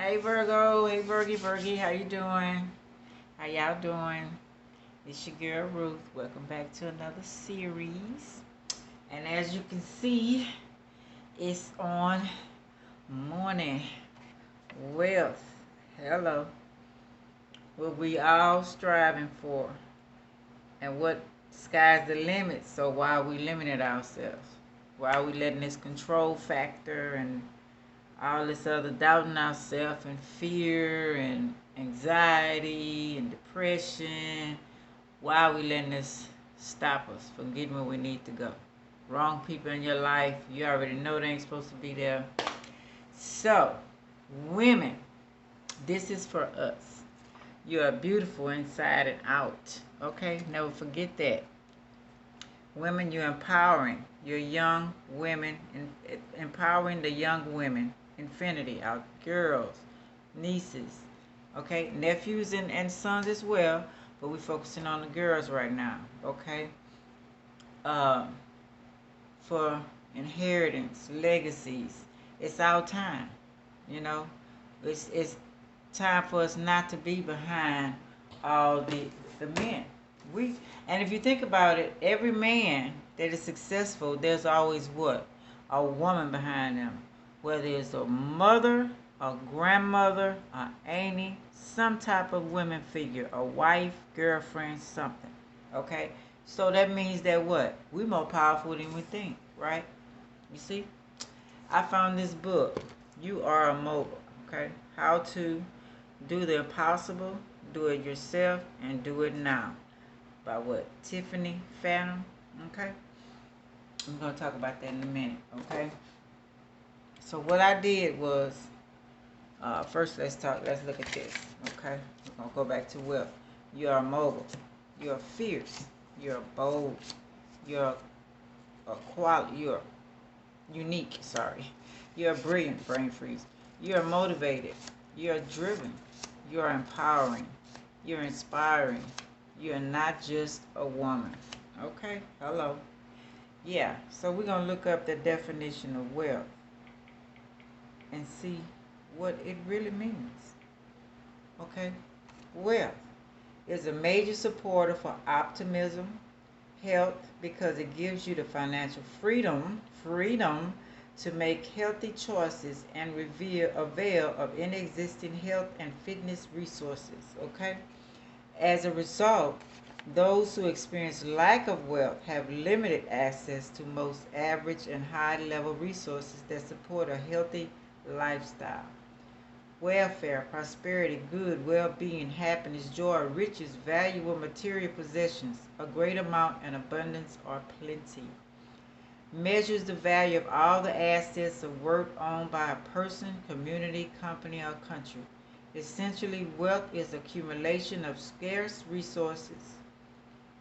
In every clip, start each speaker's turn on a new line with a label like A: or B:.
A: Hey Virgo, hey Virgie, how you doing? How y'all doing? It's your girl Ruth. Welcome back to another series. And as you can see, it's on morning wealth. Hello. What we all striving for. And what sky's the limit. So why are we limiting ourselves? Why are we letting this control factor and all this other doubting ourselves and fear and anxiety and depression? Why are we letting this stop us from getting where we need to go? Wrong people in your life, you already know they ain't supposed to be there. So, women, this is for us. You are beautiful inside and out. Okay? Never forget that. Women, you're empowering. You're young women, empowering the young women. Infinity, our girls, nieces, okay, nephews and sons as well, but we're focusing on the girls right now, okay? Uh, for inheritance, legacies, it's our time, you know. It's time for us not to be behind all the men. And if you think about it, every man that is successful, there's always what? A woman behind them. Whether it's a mother, a grandmother, a auntie, some type of women figure, a wife, girlfriend, something. Okay? So that means that what? We're more powerful than we think, right? You see? I found this book, You Are a Mogul, okay? How to do the impossible, do it yourself, and do it now. By what? Tiffany Phantom, okay? I'm going to talk about that in a minute, okay? So what I did was, first let's look at this, okay? We're going to go back to wealth. You're a mogul. You're fierce. You're bold. You're you're unique, sorry. You're brilliant, brain freeze. You're motivated. You're driven. You're empowering. You're inspiring. You're not just a woman. Okay? Hello. Yeah, so we're going to look up the definition of wealth and see what it really means. Okay? Wealth is a major supporter for optimism, health, because it gives you the financial freedom to make healthy choices and avail of any existing health and fitness resources. Okay? As a result, those who experience lack of wealth have limited access to most average and high-level resources that support a healthy lifestyle. Welfare, prosperity, good, well-being, happiness, joy, riches, valuable material possessions, a great amount and abundance or plenty. Measures the value of all the assets or work owned by a person, community, company, or country. Essentially, wealth is accumulation of scarce resources.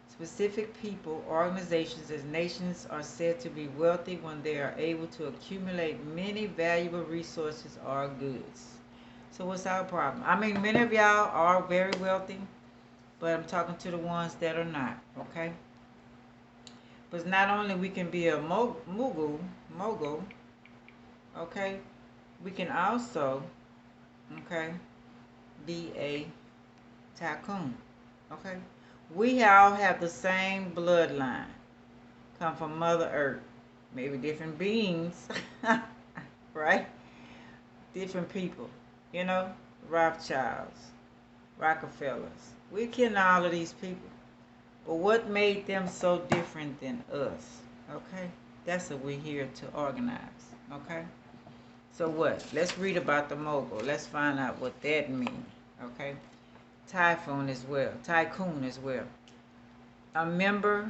A: Specific people, organizations, and nations are said to be wealthy when they are able to accumulate many valuable resources or goods. So what's our problem? I mean, many of y'all are very wealthy, but I'm talking to the ones that are not, okay? But not only we can be a mogul, okay? We can also, okay, be a tycoon, okay? We all have the same bloodline, come from Mother Earth, maybe different beings, right? Different people, you know, Rothschilds, Rockefellers. We're kidding all of these people. But what made them so different than us? Okay? That's what we're here to organize. Okay? So what? Let's read about the mogul. Let's find out what that means. Okay? Typhoon as well. Tycoon as well. A member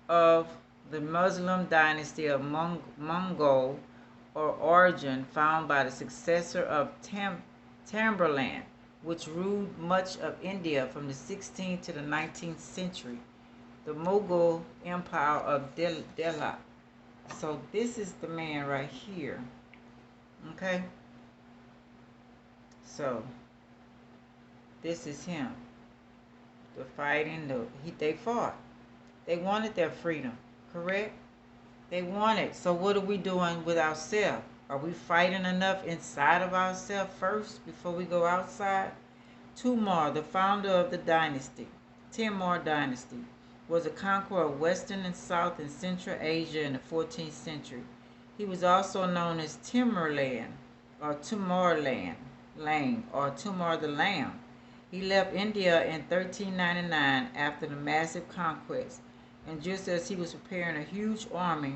A: of the Muslim dynasty of Mongol or origin found by the successor of Tamerlane, which ruled much of India from the 16th to the 19th century, the Mughal Empire of Delhi. So this is the man right here. Okay? So this is him. The fighting, they fought. They wanted their freedom, correct? They wanted. So what are we doing with ourselves? Are we fighting enough inside of ourselves first before we go outside? Tumar, the founder of the dynasty, Timur dynasty, was a conqueror of Western and South and Central Asia in the 14th century. He was also known as Timurlan or Timurlan, Lang, or Timur the Lamb. He left India in 1399 after the massive conquest, and just as he was preparing a huge army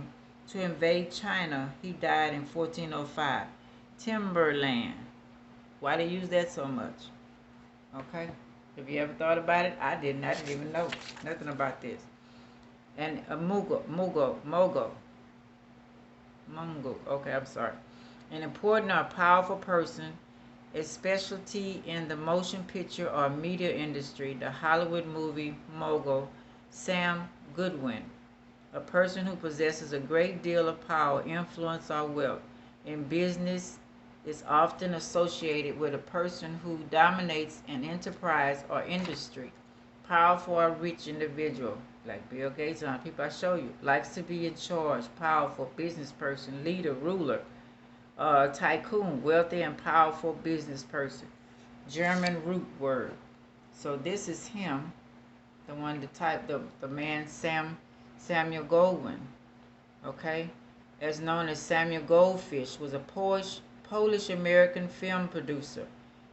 A: to invade China, he died in 1405. Timberland. Why they use that so much? Okay. Have you ever thought about it? I didn't. I didn't even know nothing about this. And a Mogul. Okay, I'm sorry. An important or powerful person, a specialty in the motion picture or media industry, the Hollywood movie mogul, Sam Goodwin. A person who possesses a great deal of power, influence, or wealth in business is often associated with a person who dominates an enterprise or industry. Powerful or rich individual, like Bill Gates and people I show you, likes to be in charge, powerful business person, leader, ruler, tycoon, wealthy and powerful business person. German root word. So this is him, the one to type, the man Samuel Goldwyn, okay, as known as Samuel Goldfish, was a Polish-American film producer.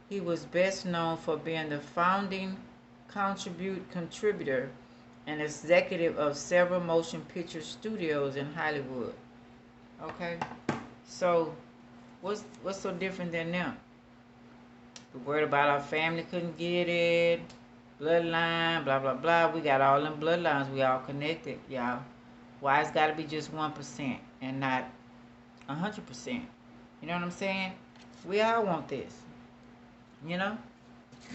A: He was best known for being the founding contributor and executive of several motion picture studios in Hollywood. Okay, so what's so different than them? We worried about our family couldn't get it, bloodline, blah blah blah. We got all them bloodlines. We all connected, y'all. Why it's got to be just 1% and not 100%? You know what I'm saying? We all want this. You know,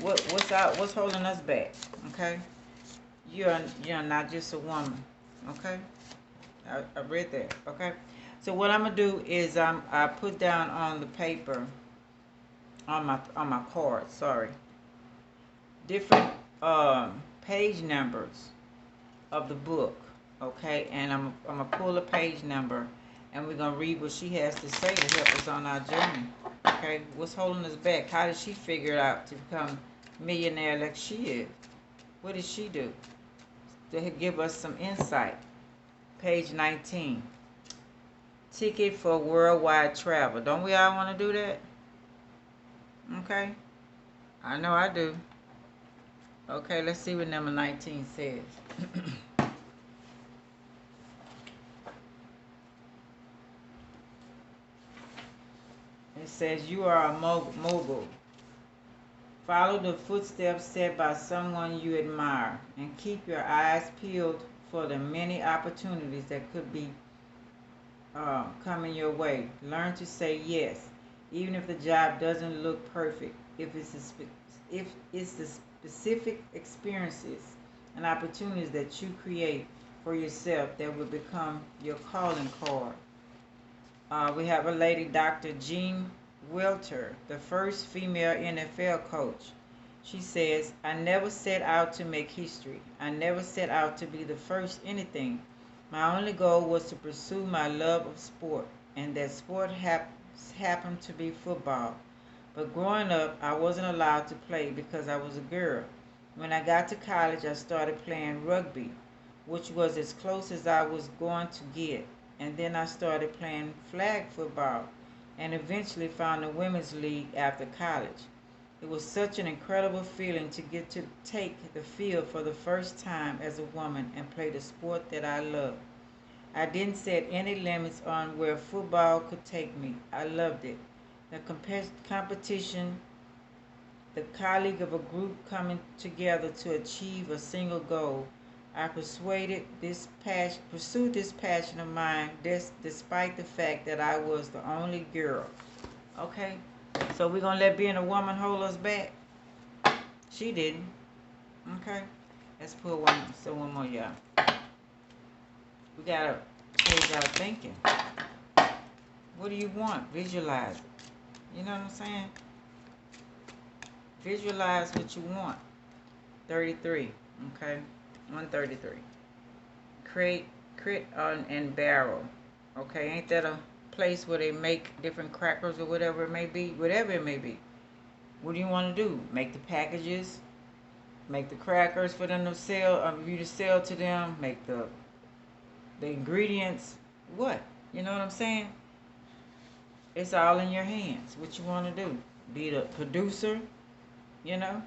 A: what's holding us back? Okay, you're not just a woman. Okay, I read that. Okay, so what I'm gonna do is I put down on the paper on my card. Sorry, different page numbers of the book. Okay, and I'm gonna pull a page number, and we're gonna read what she has to say to help us on our journey. Okay, what's holding us back? How did she figure it out to become millionaire like she is? What did she do to give us some insight? Page 19. Ticket for worldwide travel. Don't we all want to do that? Okay, I know I do. Okay, let's see what number 19 says. It says you are a mogul. Follow the footsteps set by someone you admire and keep your eyes peeled for the many opportunities that could be coming your way. Learn to say yes, even if the job doesn't look perfect. If it's the specific experiences and opportunities that you create for yourself that will become your calling card. We have a lady, Dr. Jean Welter, the first female NFL coach. She says, I never set out to make history. I never set out to be the first anything. My only goal was to pursue my love of sport, and that sport happened to be football. But growing up, I wasn't allowed to play because I was a girl. When I got to college, I started playing rugby, which was as close as I was going to get. And then I started playing flag football and eventually found the women's league after college. It was such an incredible feeling to get to take the field for the first time as a woman and play the sport that I loved. I didn't set any limits on where football could take me. I loved it. The competition, the colleague of a group coming together to achieve a single goal. I pursued this passion of mine despite the fact that I was the only girl. Okay? So we're going to let being a woman hold us back? She didn't. Okay? Let's put one more, y'all. We got to change our thinking. What do you want? Visualize it. You know what I'm saying? Visualize what you want. 33. Okay? 133. Crit and barrel. Okay, ain't that a place where they make different crackers or whatever it may be, whatever it may be. What do you want to do? Make the packages, make the crackers for them to sell, you to sell to them, make the ingredients. What? You know what I'm saying? It's all in your hands. What you want to do? Be the producer, you know?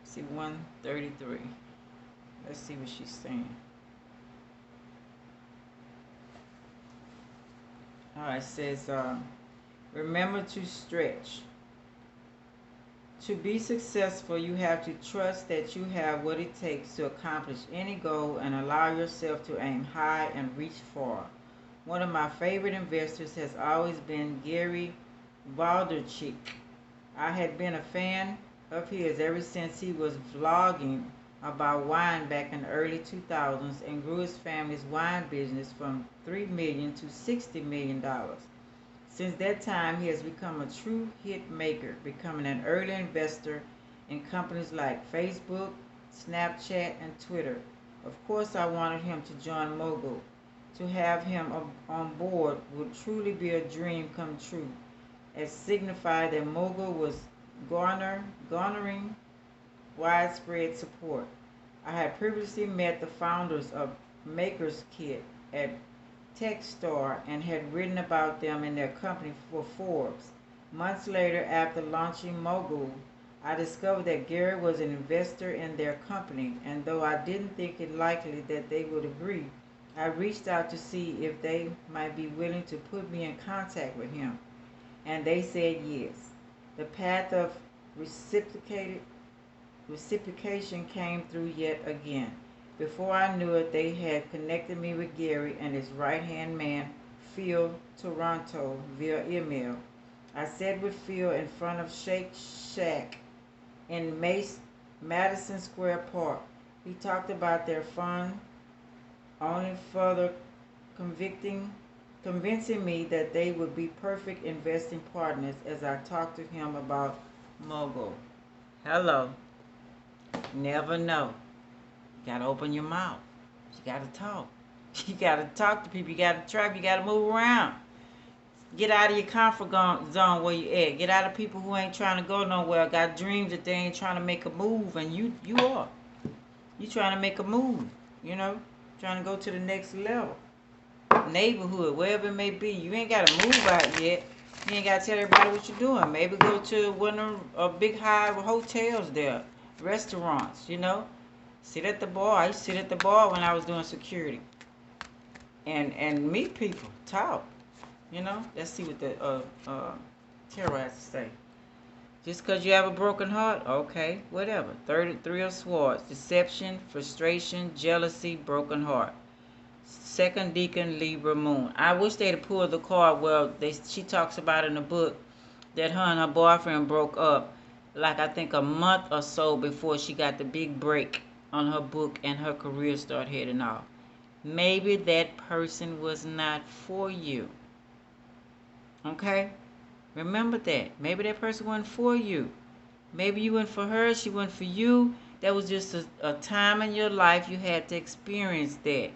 A: See 133. Let's see what she's saying. It says, remember to stretch. To be successful, you have to trust that you have what it takes to accomplish any goal and allow yourself to aim high and reach far. One of my favorite investors has always been Gary Vaynerchuk. I had been a fan of his ever since he was vlogging about wine back in the early 2000s and grew his family's wine business from $3 million to $60 million. Since that time, he has become a true hit maker, becoming an early investor in companies like Facebook, Snapchat, and Twitter. Of course, I wanted him to join Mogul. To have him on board would truly be a dream come true, as signified that Mogul was garnering widespread support. I had previously met the founders of Maker's Kit at Techstar and had written about them and their company for Forbes. Months later, after launching Mogul, I discovered that Gary was an investor in their company, and though I didn't think it likely that they would agree, I reached out to see if they might be willing to put me in contact with him, and they said yes. The path of reciprocation came through yet again. Before I knew it, they had connected me with Gary and his right-hand man, Phil Toronto, via email. I sat with Phil in front of Shake Shack in Madison Square Park. He talked about their fund, only further convincing me that they would be perfect investing partners as I talked to him about Mogul. Hello. Never know. You gotta open your mouth. You gotta talk. You gotta talk to people. You gotta travel. You gotta move around. Get out of your comfort zone where you at. Get out of people who ain't trying to go nowhere. Got dreams that they ain't trying to make a move, and you are. You trying to make a move. You know, trying to go to the next level. Neighborhood, wherever it may be. You ain't gotta move out yet. You ain't gotta tell everybody what you're doing. Maybe go to one of a big high hotels there, restaurants. You know. Sit at the bar. I used to sit at the bar when I was doing security. And meet people. Talk. You know? Let's see what the tarot has to say. Just because you have a broken heart? Okay, whatever. 33 of Swords. Deception, frustration, jealousy, broken heart. Second Deacon, Libra, Moon. I wish they'd have pulled the card. Well, she talks about in the book that her and her boyfriend broke up like I think a month or so before she got the big break on her book and her career started heading off. Maybe that person was not for you. Okay? Remember that. Maybe that person wasn't for you. Maybe you went for her, she went for you. That was just a time in your life you had to experience that.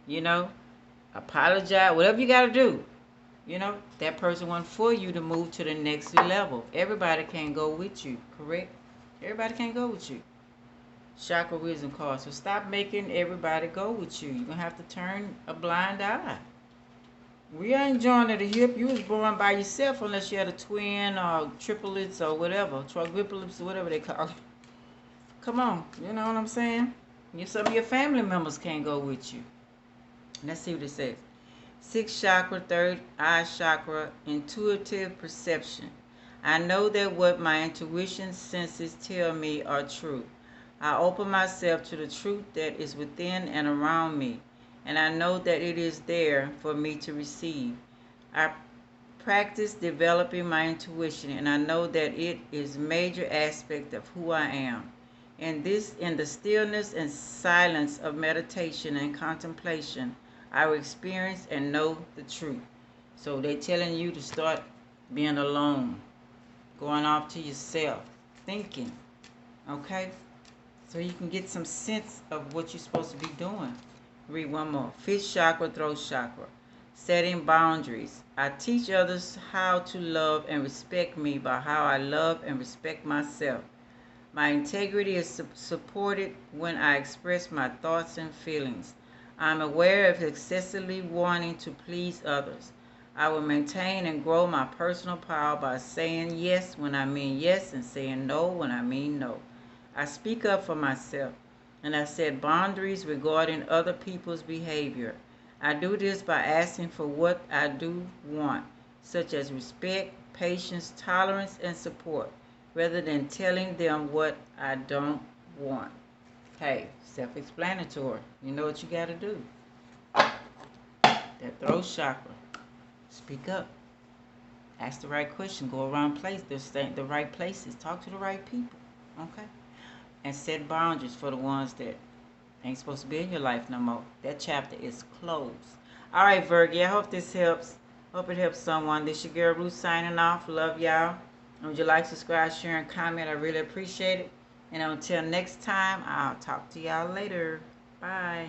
A: You know? Apologize, whatever you got to do. You know? That person wasn't for you to move to the next level. Everybody can't go with you, correct? Everybody can't go with you. Chakra wisdom card. So stop making everybody go with you. You're going to have to turn a blind eye. We ain't joined at the hip. You was born by yourself unless you had a twin or triplets or whatever. Quadruplets or whatever they call it. Come on. You know what I'm saying? Some of your family members can't go with you. Let's see what it says. Sixth chakra, third eye chakra, intuitive perception. I know that what my intuition senses tell me are true. I open myself to the truth that is within and around me, and I know that it is there for me to receive. I practice developing my intuition, and I know that it is a major aspect of who I am. In the stillness and silence of meditation and contemplation, I will experience and know the truth. So they're telling you to start being alone, going off to yourself, thinking, okay? So you can get some sense of what you're supposed to be doing. Read one more. Fifth chakra, throat chakra. Setting boundaries. I teach others how to love and respect me by how I love and respect myself. My integrity is supported when I express my thoughts and feelings. I'm aware of excessively wanting to please others. I will maintain and grow my personal power by saying yes when I mean yes and saying no when I mean no. I speak up for myself and I set boundaries regarding other people's behavior. I do this by asking for what I do want, such as respect, patience, tolerance, and support, rather than telling them what I don't want. Hey, self-explanatory. You know what you got to do. That throat chakra. Speak up. Ask the right question. Go around the right places. Talk to the right people. Okay? And set boundaries for the ones that ain't supposed to be in your life no more. That chapter is closed. All right, Virgie. I hope this helps. Hope it helps someone. This your girl Ruth signing off. Love y'all. And would you like, subscribe, share, and comment? I really appreciate it. And until next time, I'll talk to y'all later. Bye.